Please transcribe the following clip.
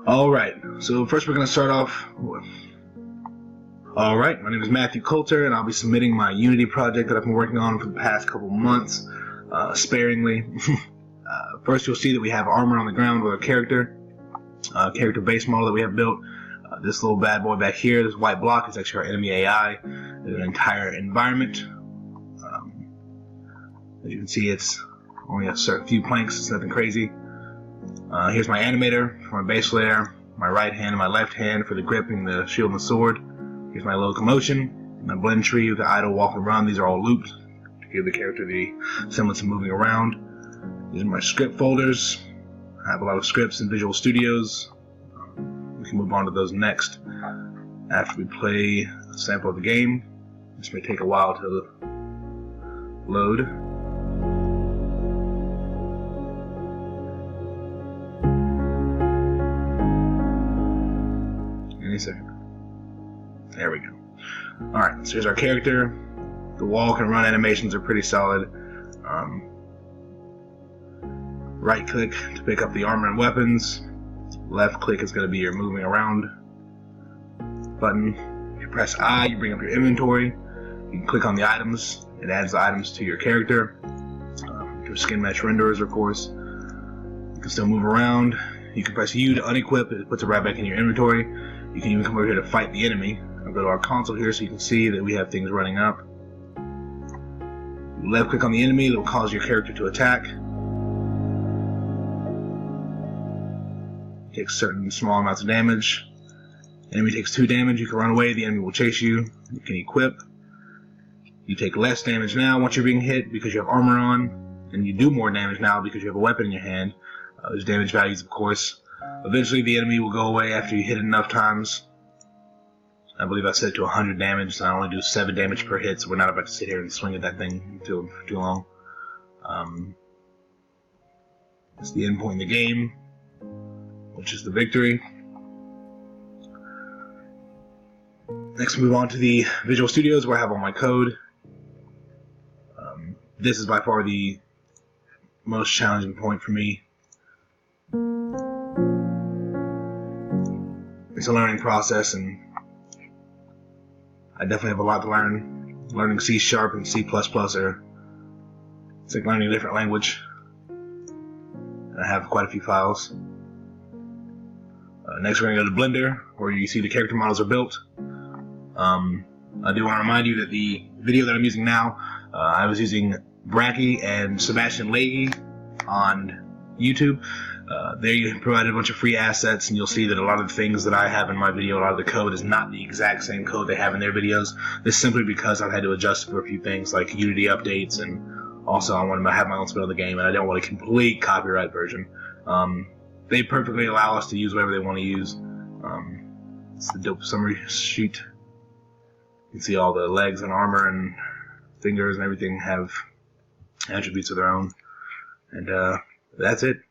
Alright, so first we're going to start off with... Alright, my name is Matthew Coulter, and I'll be submitting my Unity project that I've been working on for the past couple months, sparingly. First you'll see that we have armor on the ground with a character base model that we have built. This little bad boy back here, this white block, is actually our enemy AI. There's an entire environment. As you can see, it's only a few planks, it's nothing crazy. Here's my animator for my base layer, my right hand and my left hand for the grip and the shield and the sword. Here's my locomotion, my blend tree with the idle, walk, and run. These are all looped to give the character the semblance of moving around. These are my script folders. I have a lot of scripts in Visual Studios. We can move on to those next after we play a sample of the game. This may take a while to load. Any second. There we go. Alright, so here's our character. The walk and run animations are pretty solid. Right click to pick up the armor and weapons. Left click is going to be your moving around button. If you press I, you bring up your inventory. You can click on the items. It adds the items to your character. Your skin mesh renderers, of course. You can still move around. You can press U to unequip. It puts it right back in your inventory. You can even come over here to fight the enemy. I'll go to our console here so you can see that we have things running up. Left click on the enemy, that will cause your character to attack. Takes certain small amounts of damage. Enemy takes 2 damage, you can run away, the enemy will chase you. You can equip. You take less damage now once you're being hit because you have armor on, and you do more damage now because you have a weapon in your hand. There's damage values, of course. Eventually the enemy will go away after you hit it enough times. I believe I set it to 100 damage, so I only do 7 damage per hit, so we're not about to sit here and swing at that thing for too long. It's the end point in the game, which is the victory. Next, move on to the Visual Studios where I have all my code. This is by far the most challenging point for me. It's a learning process, and I definitely have a lot to learn. Learning C# and C++ it's like learning a different language. And I have quite a few files. Next we're going to go to Blender, where you see the character models are built. I do want to remind you that the video that I'm using now, I was using Brackey and Sebastian Lague on YouTube. There you provided a bunch of free assets, and you'll see that a lot of the things that I have in my video, a lot of the code is not the exact same code they have in their videos. This is simply because I've had to adjust for a few things like Unity updates, and also I want to have my own spin on the game, and I don't want a complete copyright version. They perfectly allow us to use whatever they want to use. It's the dope summary sheet. You can see all the legs and armor and fingers and everything have attributes of their own. And that's it.